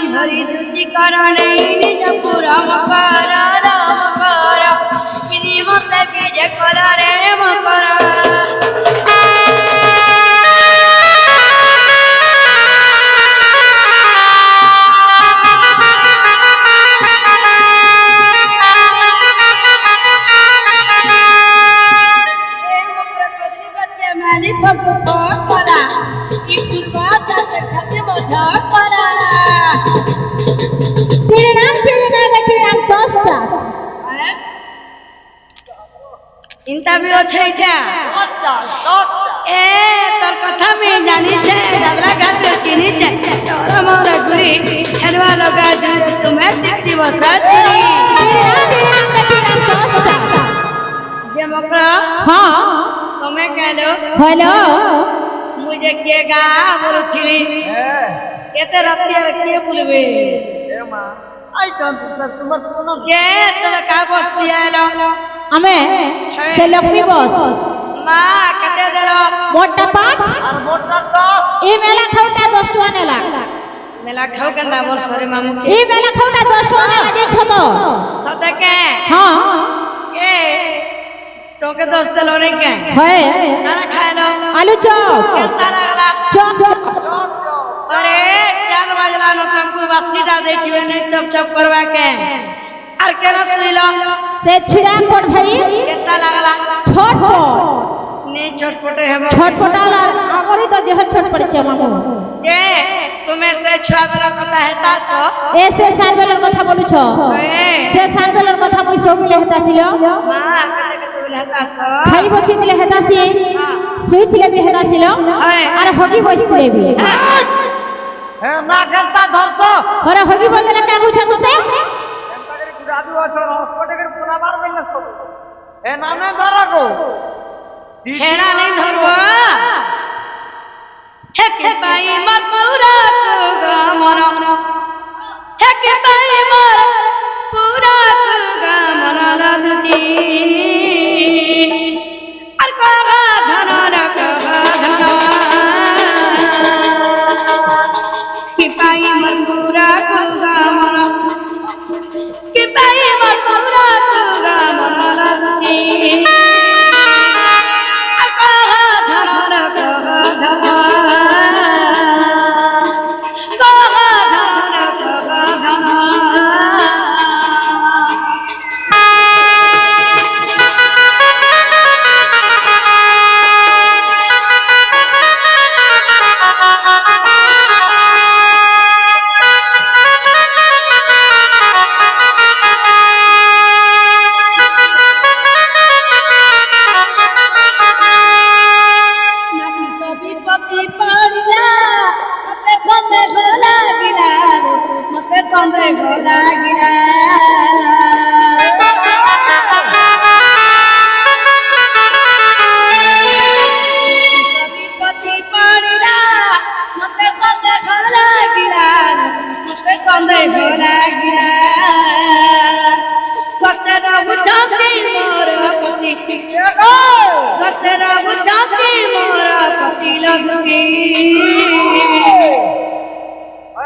বান্ধরি দুটি করণে নিজ পুরম কর রাম কর তিনি মতে বিজে কর রে মকর इंटरव्यू আছে এটা এ তোর কথা আমি জানিছে দাদরা ঘাটে চিনিছে তোর মোর গুরি হেরবা লগা জুড়ে তুমি টিকটি বসাছি যে মকরা হ্যাঁ তুমি কেলো হ্যালো মুঝে কে গা বলছিলি এতে রাতে আর কে বলবে এ মা আই তোমার কোনো যে তুমি কা বসতি এলো আমি সে লক্ষ্মী বস মা কেটে দিল মোটটা 5 আর মোটটা 10 এই মেলা খাওটা 10 টাকা নেলা মেলা খাও কেন বল সরে মামু এই মেলা খাওটা 10 টাকা নেলা যে ছোট সতে কে হ্যাঁ কে তোকে 10 দিল রে কে হয় খানা খাইলো আলু চপ কেতা লাগলা চপ अरे 4 बजला न तुमको बच्चीटा देखिबे नहीं चप चप करवा के আর কেন শুইল সে ছিড়া কোট ভাই কেতা লাগলা ছটপট নে ছটপটে হেব ছটপটালা আমারই তো যেহ ছটপড়ছে মামু যে তুমি তে ছুয়া বেলা কথা হেতা তো এসে সাইবেলের কথা বলুছ সে সাইবেলের কথা মই সব মিলে হেতাছিল মা কেতে কেতে বলে হেতাছ খাই বসি মিলে হেতাছি শুইছিলে বি হেতাছিল আর হগি বসছিলে বি হে না কেনতা ধরছ ওরে হগি বললে কা বুঝা তোতে কেনতা করে গুরাবি ওছর হসপিটালে পুরা মার দিলে সব এ না না ধরাগো হেনা नहीं ধরবা হেকে পাই মার পুরা কুগা মন হেকে পাই মার পুরা কুগা মন লাদুটি আর কাগা ধন না কাগা ধন কি পাই মার পুরা কুগা মন কি পাই মার পুরা কুগা মন লাদুটি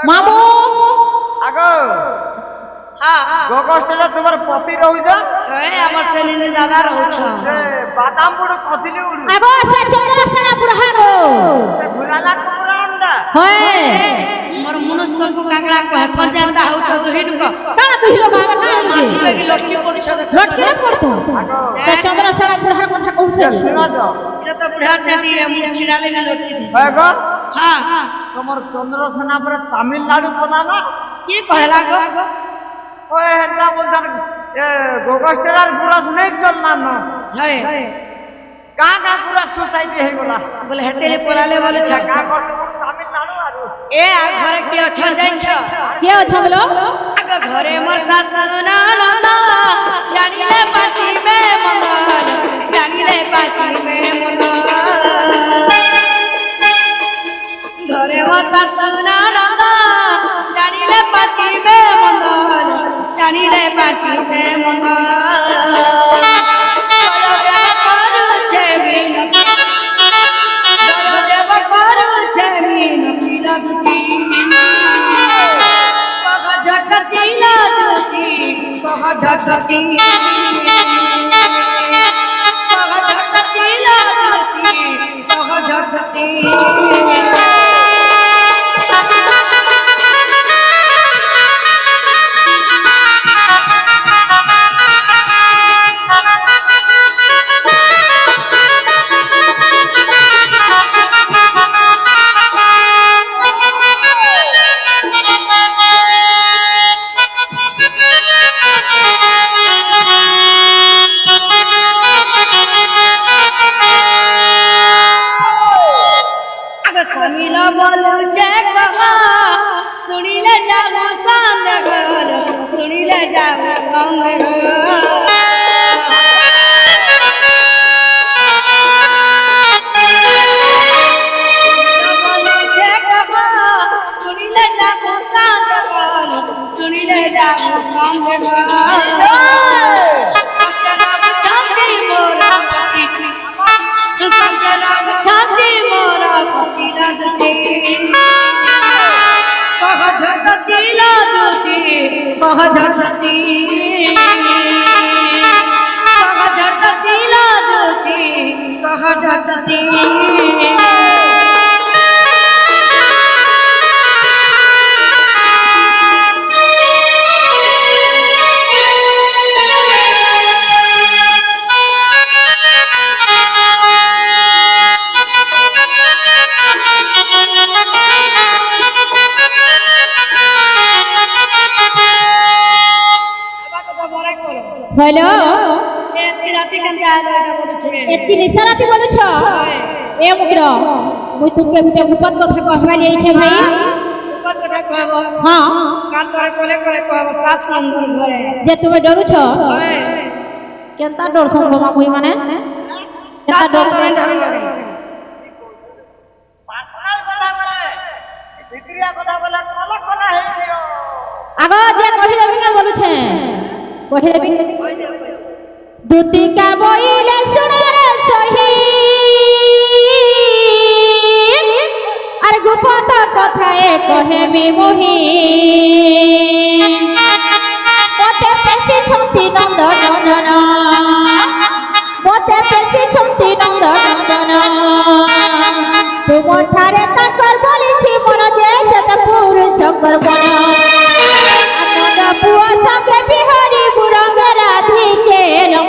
মামু আগো হ্যাঁ গগস্টলে তোমার পতি রহুছ হ্যাঁ আমার ছেলে দাদা রହୁছ সে বাদাম বড় কদিলে উড়ু আগো সে চন্দ্রসেনা পুরহা গো সে ভুলালা কুকুরা আন্ডা হয় মোর মনস্তনকু কাকড়া কহে সঞ্জানদা হউছ দুহিনুক কানা দুহিলো বাবা কানা মাছি লাগি লটকি পড়ছ লটকে না পড়তো সে চন্দ্রসেনা পুরহার কথা কହୁছ শুনা যাও এটা তো বুঢ়া চাটি মুখ ছিড়ালে না লটকি দিছ হয় গো হ্যাঁ তোমার চন্দ্রসেনা পরে তামিলনাড়ু কোনা না কি কহলা গো ওই হেতা বলতার এ গগস্টেলার পুরাস নেই চল না না হ্যাঁ কা কা পুরা সোসাইটি হই গলা বলে হেতেলে পলালে বলে কা ছকা করতে তামিলনাড়ু আর এ আর ঘরে কি অছ যাইছ কে অছ বলো আগ ঘরে মোর সাতনো না না জানিলে পাটিবে মন জানিলে পাটিবে মন ঘরে মোর সাতনো না জানিলে পাটিবে মন জানিলে পাটিবে মন ঝটসতি ঝটসতি ঝটসতি স্বামীলা বলছে কহা শুনিলে যাব সন্দেহ শুনিলে যাব সন্দেহ বলছে কহা শুনিলে যাব সন্দেহ শুনিলে যাব সন্দেহ ছাতি মোরা ছাতি মোরা পতিলাদতি সহজতি লাদতি সহজতি সহজতি লাদতি সহজতি হ্যালো এতি রাতি কেনতে আলো এটা বলছে এতি নিশারাতি বলছ এ মুকর মুই তুমি গুটে গুপত কথা কহবা যাইছে ভাই উপর কথা কহব হ্যাঁ কান করে কোলে করে কহব সাত নন্দর ঘরে যে তুমি ডরুছ হয় কেনতা ডর সম্ভব মুই মানে কেনতা ডর পার্সোনাল কথা বলে ভিতরিয়া কথা বলে কলা কলা হয়ে গিয়ে আগ যে কহি দেবি না বলছে কহি দেবি দুতিকা বইলে শুনারে সহি আর গুপত কথায়ে কহেবি মুহি মতে পেশি ছন্তি নন্দ নন্দন মতে পেশি ছন্তি নন্দ নন্দন তুমর ঠারে তাকর বলিছি মন যে সত পুরুষ করবন আনন্দ পুয়া সঙ্গে বিহারি বুরঙ্গ রাধিকে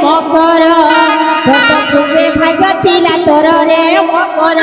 মকর ভক্ত পূর্বে ভাগ্য তিলা তোর রে মকর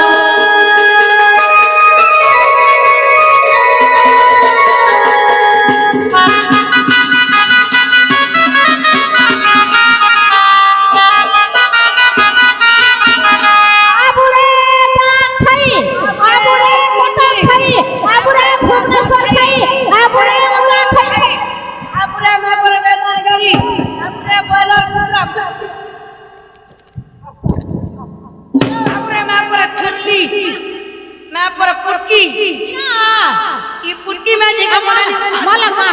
पुटकी में जी का माला मा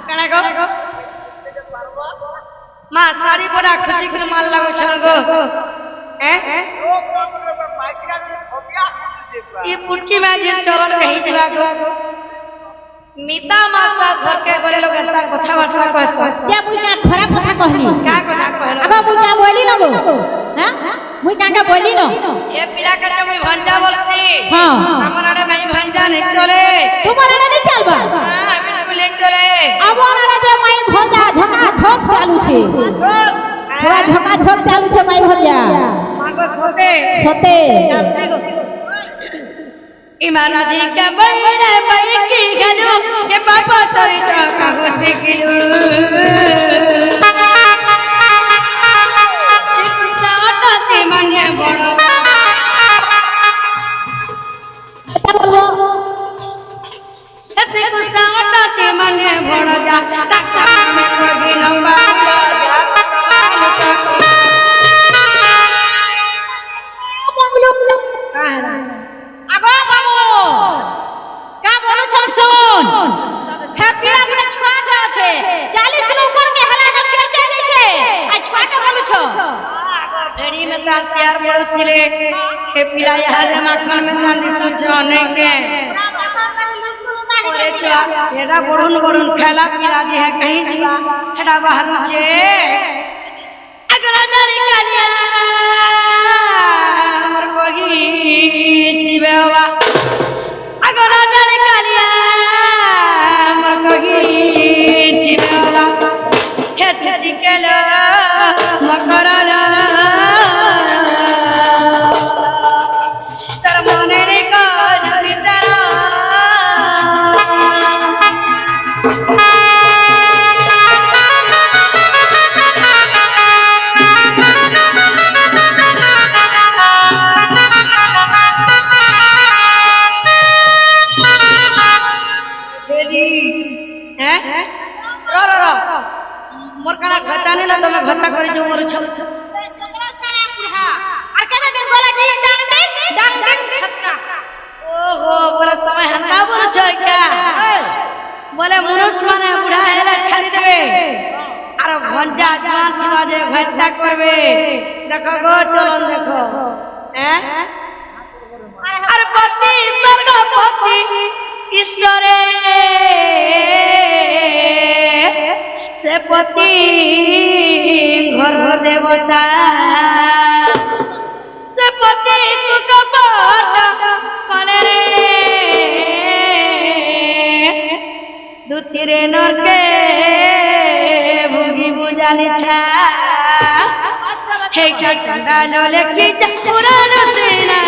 कना गो मा साड़ी पड़ा खुची कर माल लागो छंगो हैं ये पुटकी में जी चलन कही दिवा गो मिता माता घर के बोले लोग ऐसा कथा बार्ता कहस जे मुई का खराब कथा कहली का कथा कहलो आगो मुई का बोली न गो हां मुई का बोली न ये पिला के मुई भंजा बोलছি हां हमारा भाई भंजा नहीं चले तुम्हारा नहीं चलबा हां बिल्कुल नहीं चले আমারা যে মাই ভজা ঝকা ঝক চালু ছে পুরা ঝকা ঝক চালু ছে মাই ভজা मागो सोते সতে इमारती का बड़े बड़े की गलो ये बाबा चरित्र का हो चिकिलू जाते मने बड़ो ऐसे कुछ जाते मने बड़ो जाता में कोई लंबा আগো বাবু কা বলছ শুন হ্যাপিলা বলে ছুয়াটা আছে 40 লোক উপর কে হেলা কে চাইছে আর ছুয়াটা বলছ भेड़ी में तार प्यार बड़ चिले हे पिला यहाँ रे माखन में तांदी सुझो नहीं के ओरे एडा बड़न बड़न खेला पिला जे है कहीं जीवा एडा बाहर छे अगला जारी कालिया हमर कोगी जीवे बाबा अगला जारी कालिया हमर कोगी जीवे बाबा खेती केलो मकरला तर मने रे काज बिचारा मोर काना घटा नहीं ना तमे घटा करे जो मोर छप আর কেন দিন বলা দিন ডাং ডাং ছক্কা ओहो बोले तमे हंता बोल छ क्या बोले मनुष्य माने बुढ़ा हेला छाड़ी देबे আর ভঞ্জা জান ছিমাজে ঘটা করবে দেখো গো চলন দেখো হ্যাঁ আর পতি স্বর্গপতি ঈশ্বরে से पति घर देवता से पति को कपट मने रे दुतिरे नरके भोगी बुझाली छा हे चंदा लोले की पुराण सेना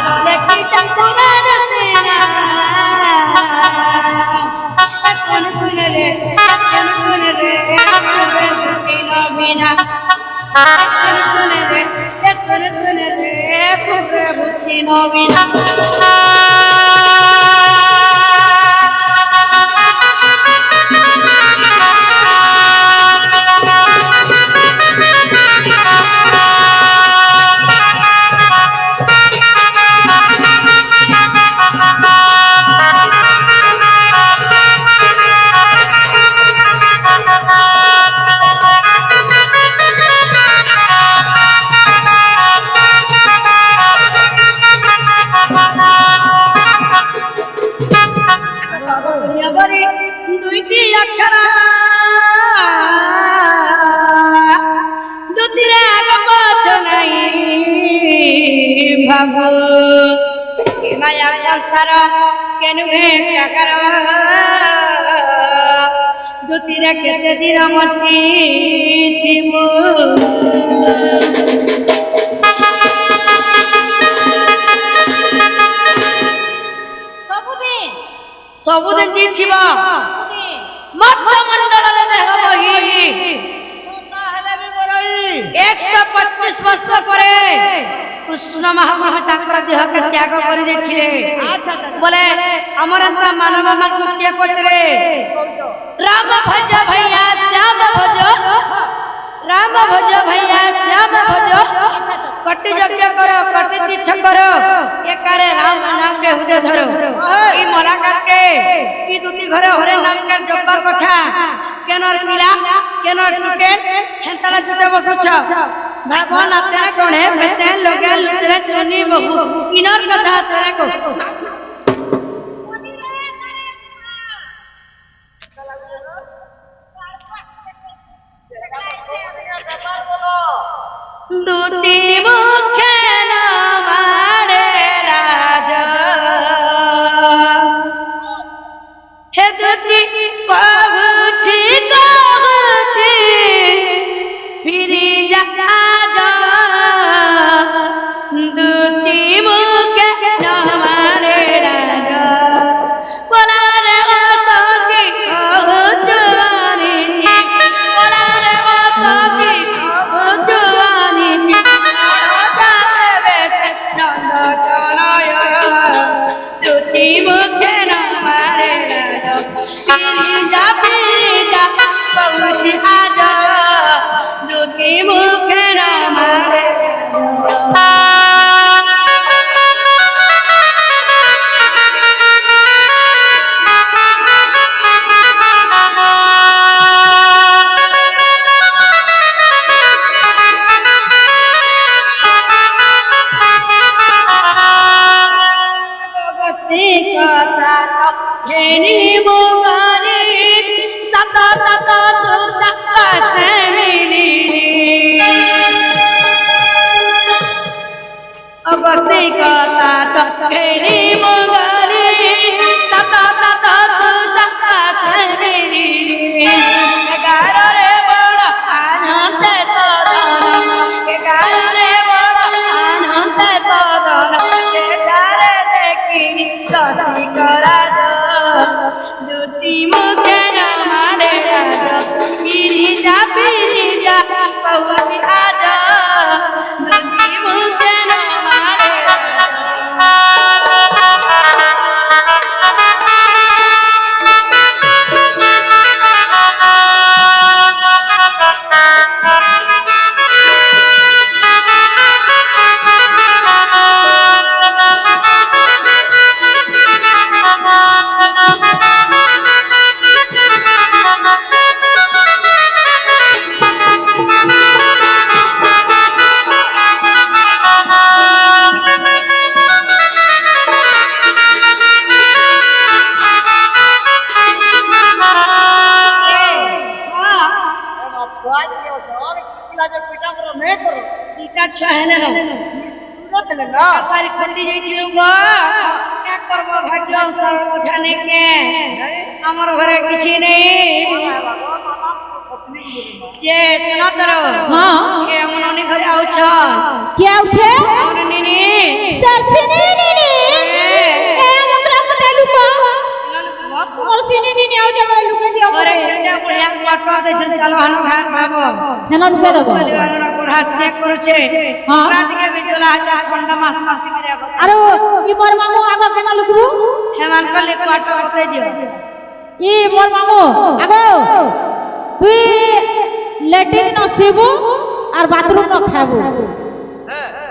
लोले की पुराण सेना कौन सुन ले बिना बिना कौन सुन ले प्रभु बिना बिना दुईटी अक्षर दुतिरे आगे पछ नहीं भाबो माया संसार केनु क्या करो दुतिरे केते दिन मची जीवो सबुदिन दिन छिबा मध्य मंडल रे देह बही 125 वर्ष परे कृष्ण महाप्रभु ताकर देह के त्याग करि देखिले बोले हमर मानव मन के पचरे राम भज भैया श्याम भज राम भज भैया श्याम भज कटि यज्ञ करो कटि तीर्थ करो एकारे राम नाम के हृदय धरो ई मना करके ई दुती घरे हरे नाम के जब्बर कथा केनर पिला केनर टुकेल हेंतला जुते बसछ भगवान अपने कोणे भेते लगे लुतरे चुनी बहु किनर कथा तेरे को दुती मुखे नामारे राजा हे दुती पहुँची कहूँची फिरी जा दुती मुखे नामारे राजा बोला रे वातो की कहूँ जुआनी बोला रे वातो की कहूँ जुआनी दुती मुखे नामारे राजा जा पहुँच आज दुती मुखे नामारे খেনি মোগারি তত তত তত মিলি অগতি কথা তত খেনি মোগারি তত তত তত মিলি গারে বড় আনন্দ তদন গারে বড় আনন্দ তদন গারে দেখি সতি করা দুটি মুখে মারে রাজ পিরিজা পিরিজা কৌছি আজ দুটি মুখে মারে পিতা ছহেলে সারি খন্ডি যাইছিল গো এক করব ভাগ্য জানে কে আমার ঘরে কিছু নেই যে না তর হ্যাঁ কে আমার অনেক ঘরে আউছ কি আউছে আমার নিনি সসিনি নিনি এ আমরা মতে লুকো মোর সিনি নিনি আউছে আমরা লুকে দিও ঘরে পরে কেটে বুড়িয়া পাটপা দেছেন চালো হানো ভাত ভাবো হেন লুকে দেব পরিবাররা কোড়া চেক করছে হ্যাঁ। রাতিকে বিজলা হাজার ঘন্টা মাস মাস করে আরে ই মোর মামু আগো কেন লুকবু হেমান কলে পাটপা বতাই দিও ই মোর মামু আগো তুই লেট্রিন ন শিবু আর বাথরুম ন খাবু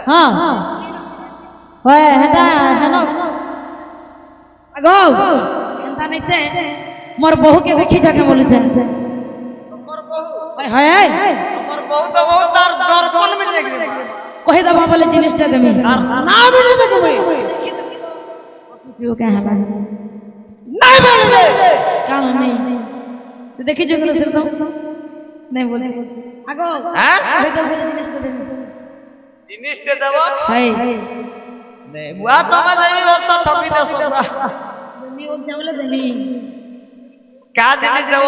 হ্যাঁ হয় হেটা হেন আগো এন্তা নিছে মোর বহুকে দেখি যাকে বলেছে হয় হয় আমার বউ তো বউ তার দর্পণ মে দেখবে কহে দেবা বলে জিনিসটা দেমি আর না বেড়ে দেখবে কিছু কে হালা না বেড়ে কারণ নেই তো দেখি যে গুলো সেরকম নাই বলছি আগো হ্যাঁ কহে দেবা বলে জিনিসটা দেমি জিনিসটা দেব হাই নে বুয়া তোমা যাইবি বস ঠকি দে সবরা দেমি বলছে বলে দেমি কা জিনিস দেব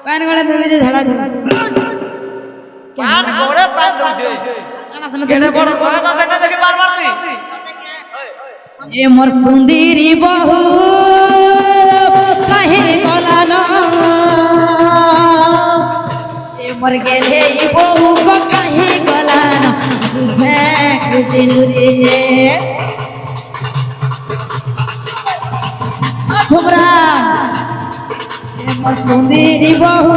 পান গড়ে দেমি যে ঝাড়া ঝাড়া পান গোড়ে পান দউছে কানা শুনে কেনে বড় গোড়ে তো দেখে দেখি বারবার নি এ মোর সুন্দরী বহু কাহে গলান এ মোর গেলে ই বহু গো কাহে গলান বুঝে দিন রে ঝুমরা এ মোর সুন্দরী বহু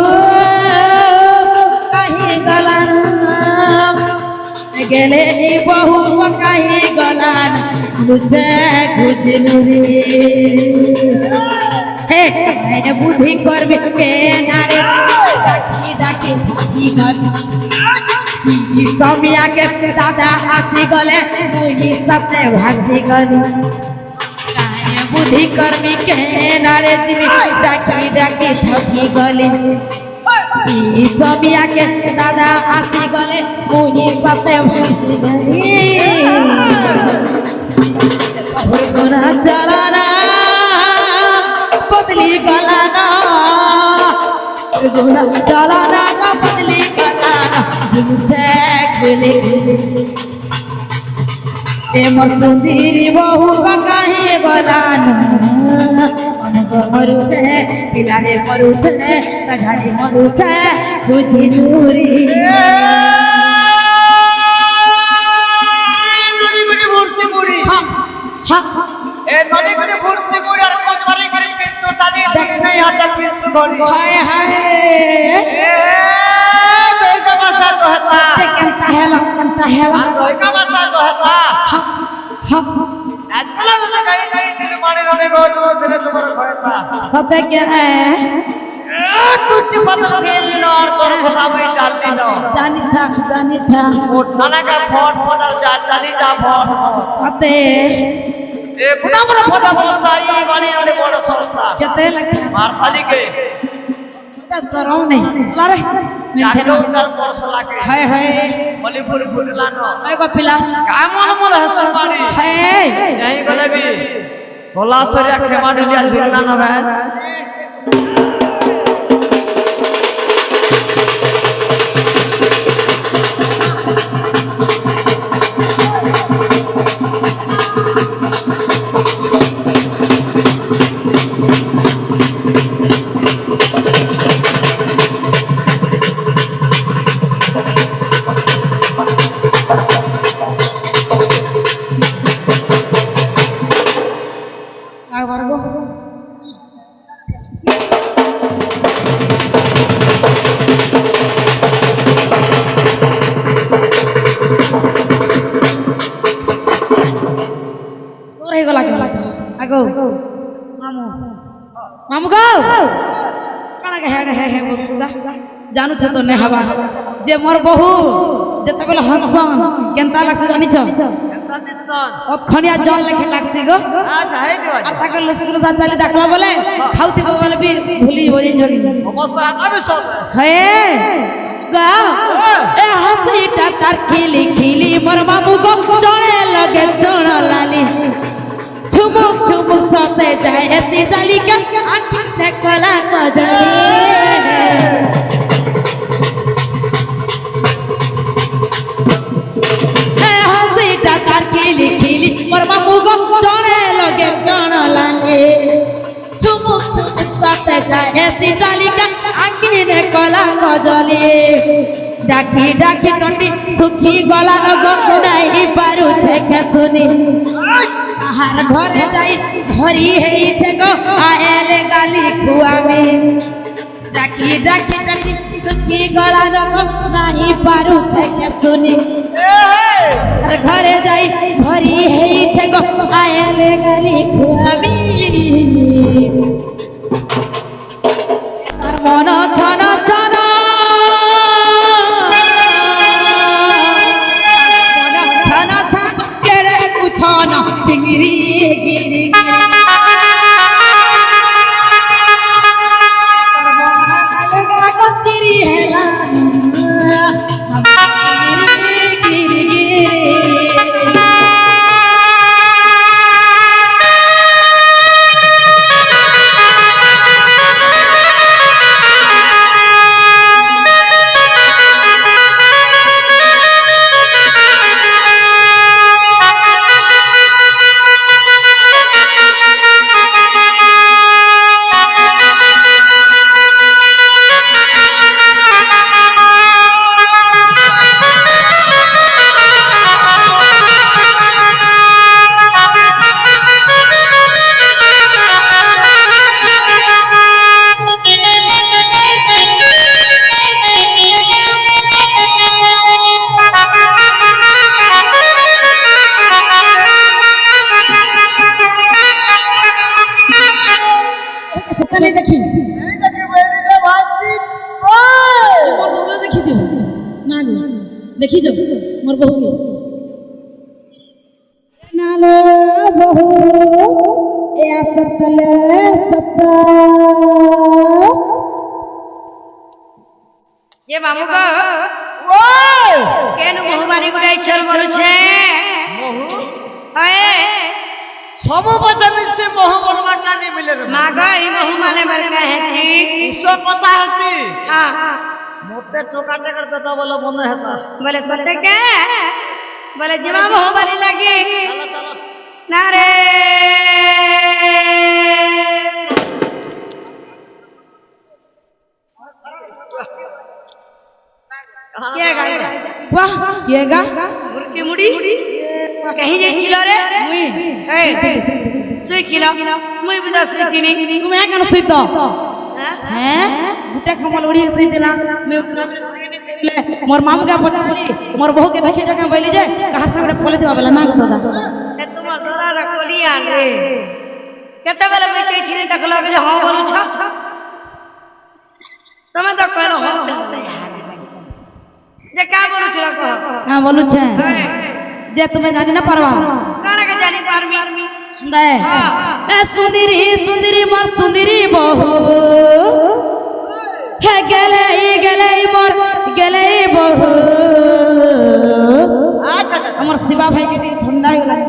কাহে গলান গেলে ই বহু গো কাহে গলান বুঝে বুঝনু রে হে মেরে বুদ্ধি করবে কে নারে ডাকি ডাকি কি গল কি সমিয়া কে দাদা আসি গলে মুই সতে ভাগি গলি কাহে বুদ্ধি করবি কে নারে জিমি ডাকি ডাকি থকি গলি কি সমিয়া কে দাদা আসি গলে মুই সতে ভাগি গলি গোনা চালানা পতলি গলানা গোনা চালানা পতলি গলানা বুঝে গলে এ মসুন্দরি বহু কাহে গলানা মরুছে পিলারে মরুছে কাঢ়াড়ি মরুছে খুঁজি নুরি এ নদী করে ভুরসি মুড়ি আর কোতবারি করে পিন্তু দাদি দেখনে হাতে পিন্তু ধরি হায় হায় এ দইকা ভাষা কহতা কেনতা হেলা আর দইকা ভাষা কহতা আজকাল না কই কই দিন মানি রনে গো তো দিনে তোমার কহতা সতে কে कुछ पता खेल लो और तो भला में डाल दी लो जानी था वो थाना का फोन फोन और जा चली जा फोन सते ए खुदा मोर फटा बस्ता ई बाणी ओडे बड़ संस्था केते लगे मारसाली के सरौ नहीं लारे जागो उतार परस लागे हाय हाय मलिपुर फुटला न ए गो पिला का मन मन हस बाणी हाय यही गले भी भोला सरिया खेमा ढलिया झुरना न बे आगो मामू मामू गो काना के हे बोलुदा जानू छ तो ने हवा जे मोर बहू जते बेले हंसन केनता लागसे जानि छ केनता दिसन अब खनिया जल लेखे लागसी गो अच्छा हे दिवा आ ताके लसकुल जा चली देखबा बोले खाउती बोले भी भूली बोली जोगी अवश्य आबे सो हे गा ए हसीटा तार खिली खिली मोर मामू गो चणे लगे चण लाली झुमुक झुमुक सोते जाए ऐसी जाली का आँखी से कला कजली है हंसी टाटार खिली खिली पर मामू गो चढ़े लगे चढ़ लाले झुमुक झुमुक सोते जाए ऐसी जाली का आँखी से कला कजली डाकी डाकी टंडी सुखी गला लगो नहीं पारू छे के सुनी हर घरे जाई घरी हेई छे गो आएले गाली खुआवे डाकी डाकी टंडी सुखी गला लगो नहीं पारू छे के सुनी हर घरे जाई घरी हेई छे गो आएले गाली खुआवे तार मन छन छन छाना चिंगरी गिरी लगा को चिरी हेला गिरी गिरी नहीं देखी बेरी दे भाजी मोर दादा देखी दियो ना देखी जो मोर बहू के नालो बहू ए असतल सत्ता ये मामू को ओए केनु बहु बानी गुडाई चल मरु छे मोहु हए सब बच्चा में से मोह बोलबार ना नहीं मिले रे मागई बहु माले माले कहे छी 185 हां मोते टोका टेकर देता बोलो बंद हेता बोले सत्य के बोले जीवा बहु बानी लगी चलो चलो ना रे क्या गाएगा वाह किएगा मुर्की मुड़ी कहीं जाई छिलो रे मुई ए सुई खिलो मुई बुदा सुई किनी तुम कन सुइत हां हैं गुटा कमल उड़ी सुई दिला मैं मोर मामू का पटाली मोर बहू के देखे जगह बैली जे कहार से पले देवा वाला ना दादा ए तुम्हार तोरा रा कोलिया रे केते बेले बेचै छी देखलो के हां बोलू छ तमे तो कहलो हां जे का बोलू छ कह हां बोलू छे जे तुम्हें जानी ना परवा काना के जानी पारमी দে এ সুন্দরী সুন্দরী মোর সুন্দরী বহু হে গেলে মোর গেলে বহু আমার শিবা ভাই কে ঠান্ডা হয়ে গেল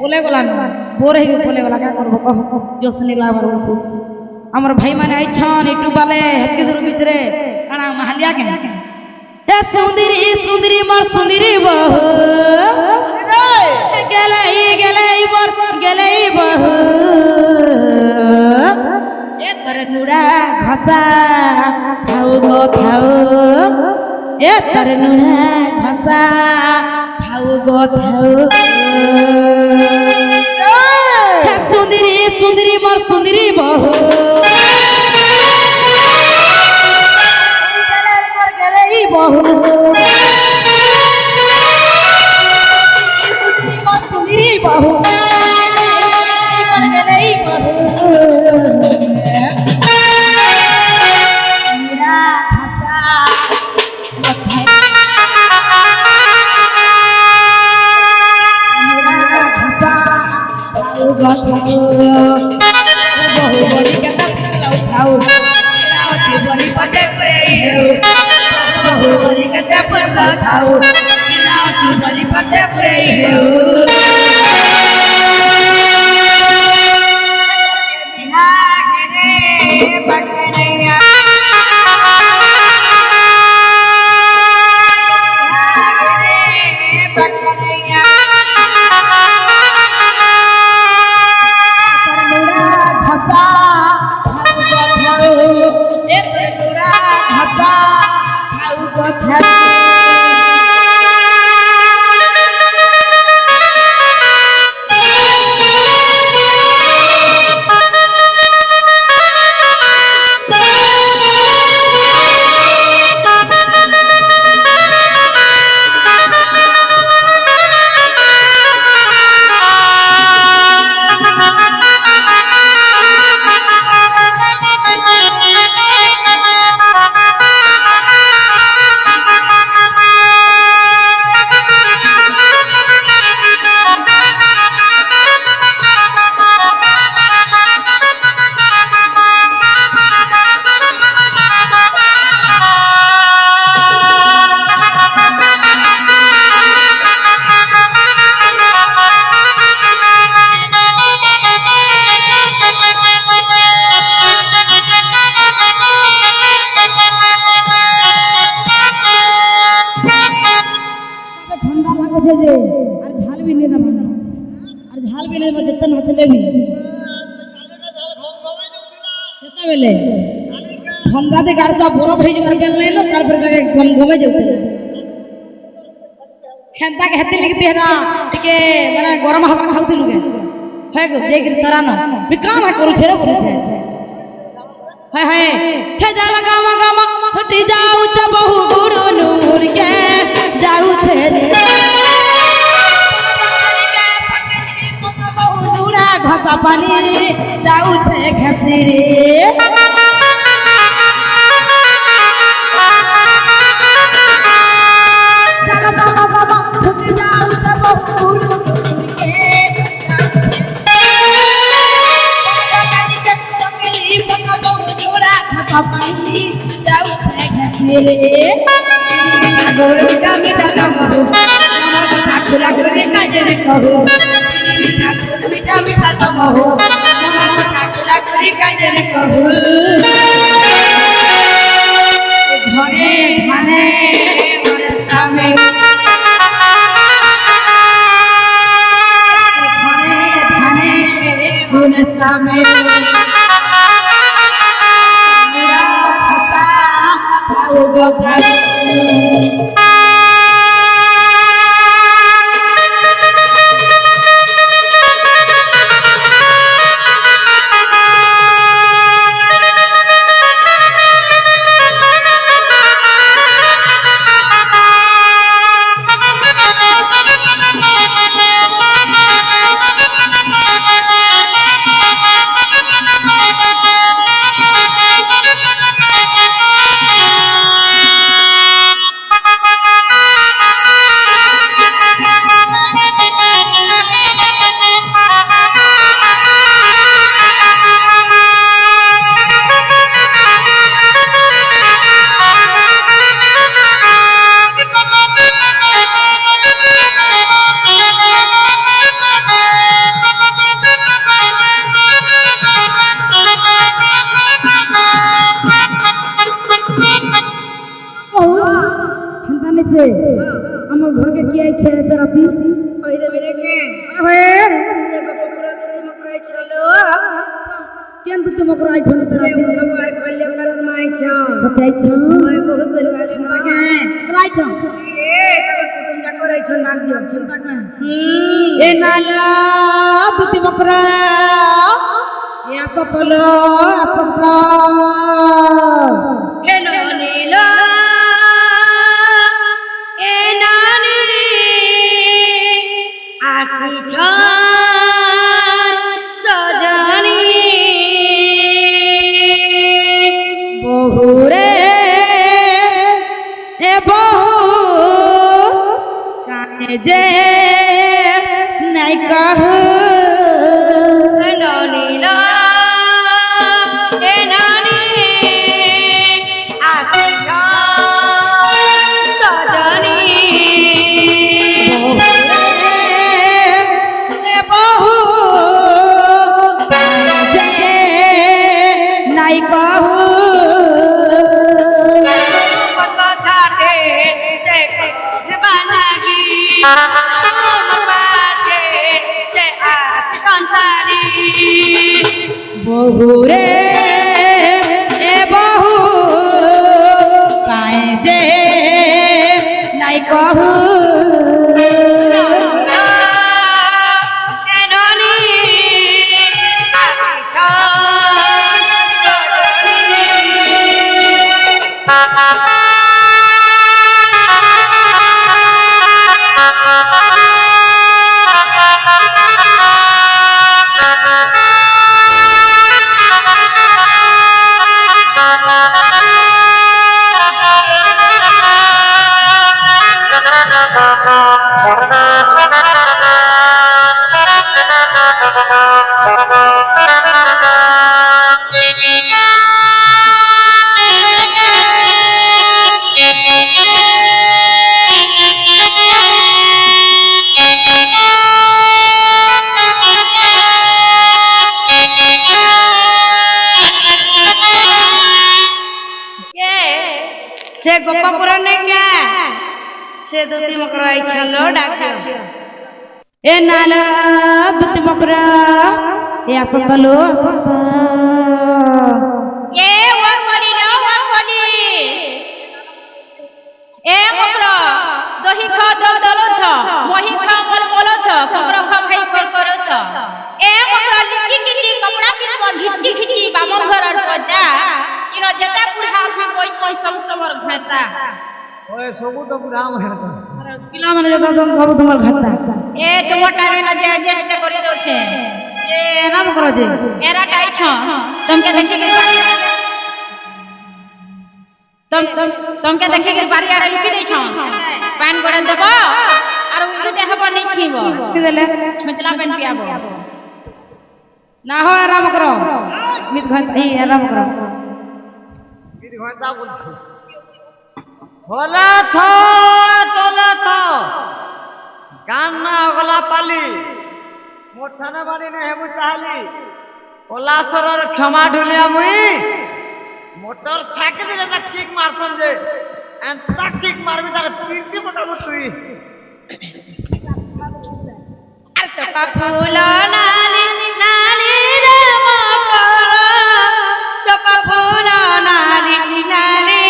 বলে গলা না বোর হয়ে বলে গলা কা করব কহ জোস নিলা বার বলছি আমার ভাই মানে আইছন একটু বালে হেতকি দূর ভিতরে কানা মাহালিয়া কে হে সুন্দরী সুন্দরী মোর সুন্দরী বহু গেলে মোর গেলে বহু এ তোর নুরা ঘসা খাও গো খাও এ তোর নুরা ঘসা খাও গো খাও সুন্দরী সুন্দরী মোর সুন্দরী বহু গেলেই বহু সুন্দরী বহু গেলেই বহু যেতে নাচলে সেତେବେଳେ ଥଣ୍ଡାରେ ଗାଡି ସବୁ ବରଫ ହେଇଯିବାର ବେଲ ନାଇଁଲ ତାପରେ ତାକେ ଗମେ ଯାଉଥିଲା ହେନ୍ତା କେ ହେତି ଲାଗି ହେନା ଟିକେ ମାନେ ଗରମ ହବା ଖାଉଥିଲୁ କେ ହେ ଗো ଦେଇକିରି ତରାନ ବିକାଣା କରୁଛେ ରେ କରୁଛେ ହେ ହେ ହେ ଜାଲ ଗାମ ଗାମ ଫୁଟି ଯାଉଛ ବହୁ ଗୁରୁ ନୂର କେ ଯାଉଛେ ରେ ঘত পানি যাউছে খেতিরে যাউছে খেতিরে গরুটা মিটা কামড় ঠাকুরা করে কাজে করো মিঠা মিঠা তমহ ঠাকুরা করে কাজে করো ঘরে ধানে সামনে ঘরে ধানে গুনে সামনে কি আছে তেরাপি কই দেবি রে কে হয়ে সে গোপপুরা তুমি মকরাই চলো কেন তুই মকর আইছন সে তেরাপি ভগবান কল্য করন মাইছ সতে আইছন ওই বহুত পরিবার তাকে আইছন এ তুমি যা করাইছ না দিও এ নালা তুই মকর এ আসতল আসত হেন নীল এ নানি আসিছ সজনী বহুরে এ বহু কানে যে নাই কাহু হেন নীল এ নানি আসিছ সজনী এ বহু কানে যে নাই কাহু কথাতে বানাগি পাতে যে আস কন্তালি বহুরে এ বহু কায়ে যে নাই কহু এননি আছ से गोपापुरा ने क्या से दूती मकराई छलो डाक এ নালা দুতি মকরা এ আসতলো আসত ये वकली लो वकली ए मकरा दही खा दल दल थ मोही खा मल मल थ कपड़ा खा भाई कर कर थ ए मकरा लिखी किची कपड़ा पिन घिची खिची बामन घर और पजा इनो जता पुढ़ा में कोई छोई सब तमर घाता ওই সবু তো বুড়া আমার পিলা মানে যত সব তোমার ঘাতা ए टमाटर में जे एडजस्ट कर दो छे এ নাম করো যে एरा टाई छ तुमके देखे के तुमके देखे के बारी आरे लिखि दै छ पान गड़े देबो आर उल्टी देहबो नै छिबो কি দিলে छुटला पेन पियाबो না হয় আরাম করো মিত ঘন্টা এই আরাম করো বিধ ঘন্টা বলছো হলা থ তোলা থ গান্না গলা পালি মোঠানে বাড়ি নে হেবু চাহালি পলাশরর ক্ষমা ঢুলিয়া মুই মোটর সাইকেল রে কিক মারছন যে এন্তা কিক মারবি তার চিরতি পকাবো তুই আর চপা ফুল নালি নালি রে মকর চপা ফুল নালি নালি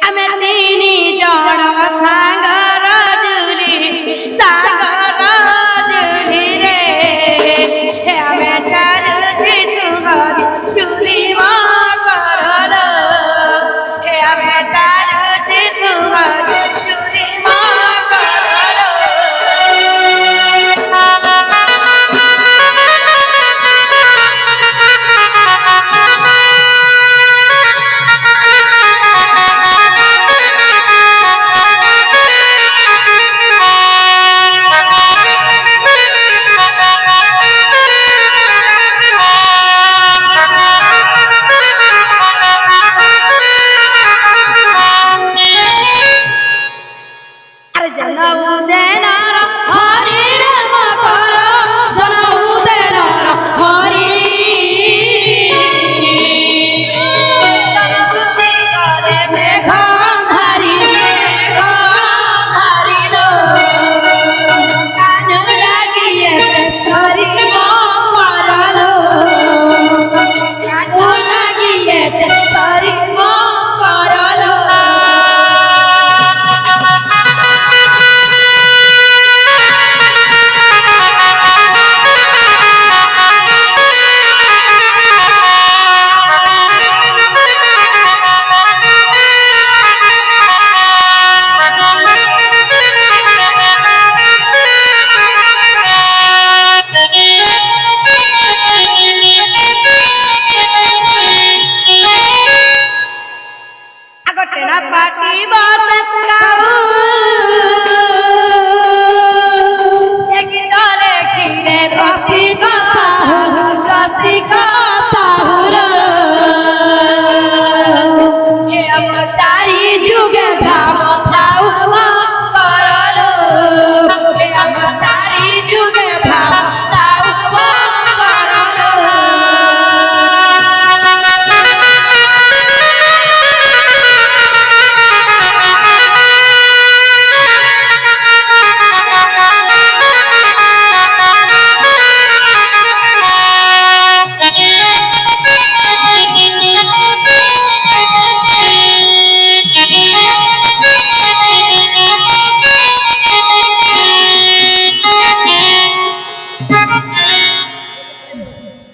আমি তিনি জন সাগর জুলি সাগর জুলি রে হে আমি চালুছি তোমার চুলি মকরল হে আমি চালুছি তোমার চুলি মকরল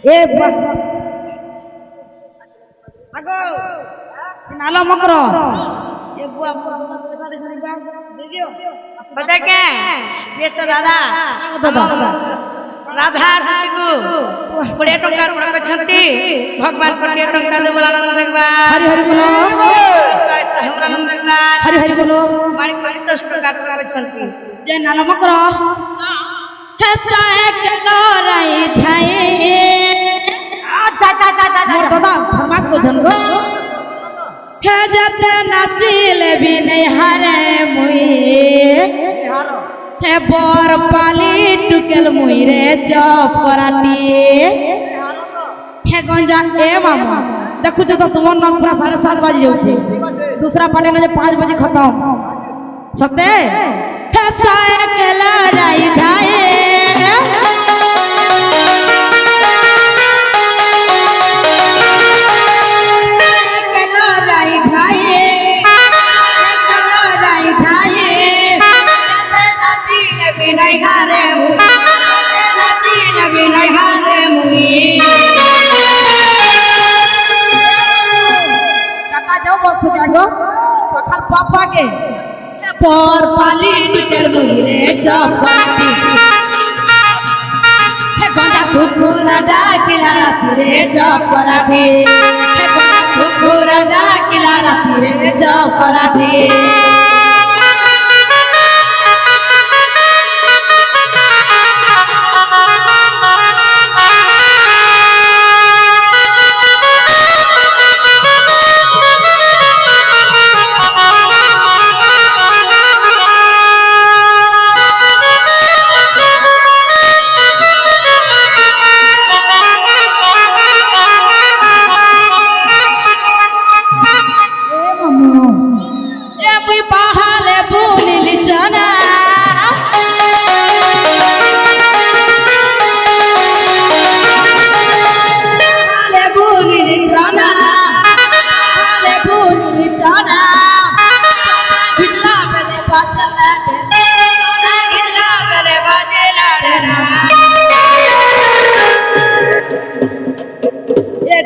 ए আগো নালো মকর ये बुआ बता क्या ये तो दादा राधा को बड़े टंका रुपा छंती भगवान कोटिया टंका दे बोला आनंद देखबा हरि हरि बोलो आनंद देखबा हरि हरि बोलो मारी कोटी 10 टंका रुपा छंती जे नालो मकर हसा के लराई छाए मोर दादा फरमास को जन गो खेजत नाचिले भी नहीं हारे मुई हे बर पाली टुकेल मुई रे चप कराटी हे गंजा ए मामा देखु तो तुमर नक पूरा 7:30 बजे जाउछे दूसरा पार्टी ने 5 बजे खत्म सते हे साए के लड़ाई जाए नहीं हारे नाची लबी नहीं हारे मुई काका जाओ बस गो सखल पापा के पर पाली निकल मुई रे चपाटी हे गंजा कुकुरा डाकिला राती रे चपराठी हे गंजा कुकुरा डाकिला राती रे चपराठी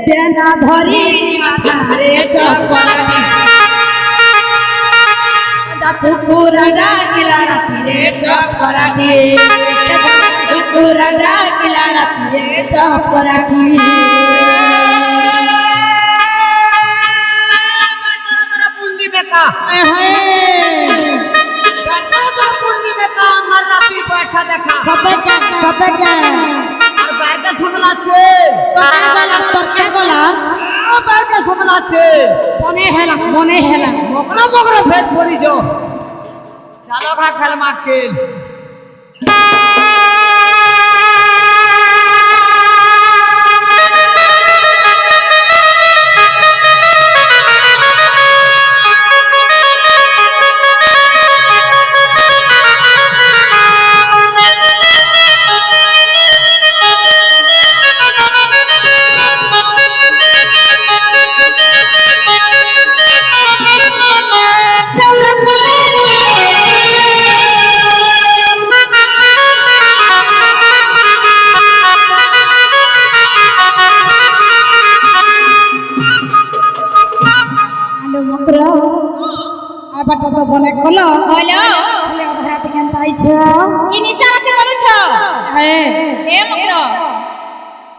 डेना धरी माथारे चपराठी कुकुरा डाकिला राती रे चपराठी कुकुरा डाकिला राती रे चपराठी पुंडी में का पुंडी में का अंदर राती बैठा देखा सब क्या আর বাইরে শুনলা আছে তোর কে গলা বাইরে শুনলা আছে মনে হেলা মকরা মকরা ভেট পড়ি যাও চালো খা খেল মা খেল আবার তো বনে কলো হলো বলে অধরা থেকে আইছ কি নিশা রাতে বলছ হ্যাঁ এ মকর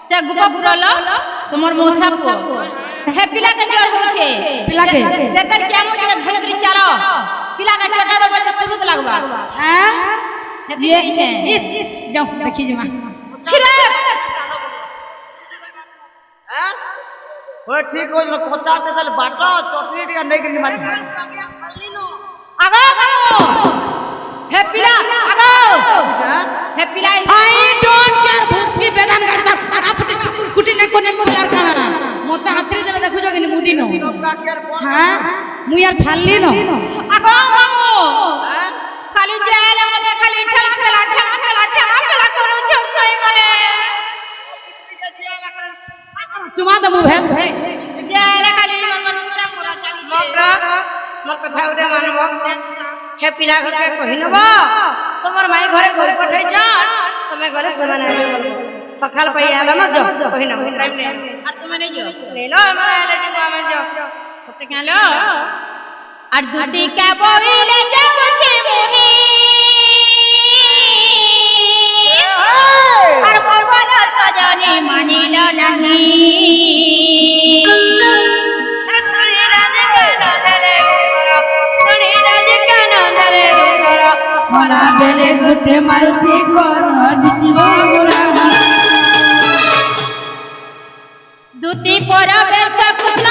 সে গুপা পুরল তোমার মৌসা কো হে পিলাকে জ্বর হচ্ছে পিলাকে দেখেন কেমন করে ধরে ধরে চালো পিলাকে চটা দে বলতে শুরু লাগবা হ্যাঁ ये যাও দেখি জমা ছিরে হ্যাঁ ও ঠিক হইল কোথাতে তাহলে বাটা চকলেট আর নেই কিনে মারি আগো হে পিলা আগো হে পিলা আই ডোন্ট কেয়ার ভুসকি বেদান গাড়ি তারা পুটি কুটি নে কোনে পিলার কানা মতে আছরি দেলে দেখু জগিনি মুদি নো হ্যাঁ মুই আর ছাড়লি ন আগো খালি জেলে মনে খালি ঠেলা ঠেলা ঠেলা ঠেলা ঠেলা ঠেলা করো চমকাই মনে চুমা দেবো ভে জেলে খালি মনটা পুরা চালিছে মোর কথা উড়ে মানব হে পিলা ঘরকে কহি নব তোমার মাই ঘরে কই পঠাইছ তুমি গলে সমান সকাল পাই আলাম যো কহিনা টাইম নেই আর তুমি নেই যাও লেলো আমরা এলে যাব আমি যো সত্যি কেন আর দুটি কে বইলে যাচ্ছে মোহি আর মোর বল সজনী মানিল নাহি শুনি রাজে কেন দলে করো শুনি রাজে কেন দলে করো বলা বেলে গুটে মারুছি কর দিছি বগুড়া দুটি পরবেশ কৃষ্ণ